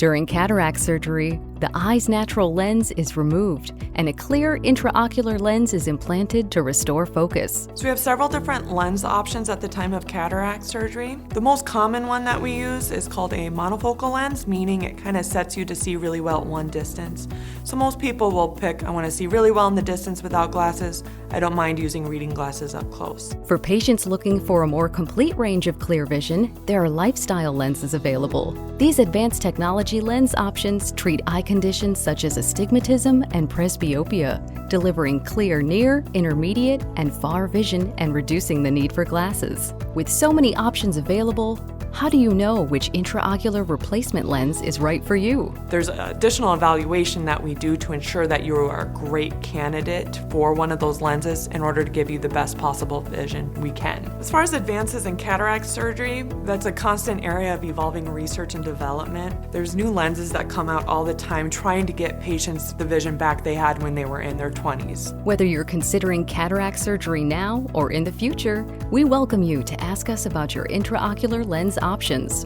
During cataract surgery, the eye's natural lens is removed and a clear intraocular lens is implanted to restore focus. So we have several different lens options at the time of cataract surgery. The most common one that we use is called a monofocal lens, meaning it kind of sets you to see really well at one distance. So most people will pick, I want to see really well in the distance without glasses. I don't mind using reading glasses up close. For patients looking for a more complete range of clear vision, there are lifestyle lenses available. These advanced technology lens options treat eye conditions such as astigmatism and presbyopia, delivering clear near, intermediate, and far vision and reducing the need for glasses. With so many options available, how do you know which intraocular replacement lens is right for you? There's additional evaluation that we do to ensure that you are a great candidate for one of those lenses in order to give you the best possible vision we can. As far as advances in cataract surgery, that's a constant area of evolving research and development. There's new lenses that come out all the time trying to get patients the vision back they had when they were in their 20s. Whether you're considering cataract surgery now or in the future, we welcome you to ask us about your intraocular lens options.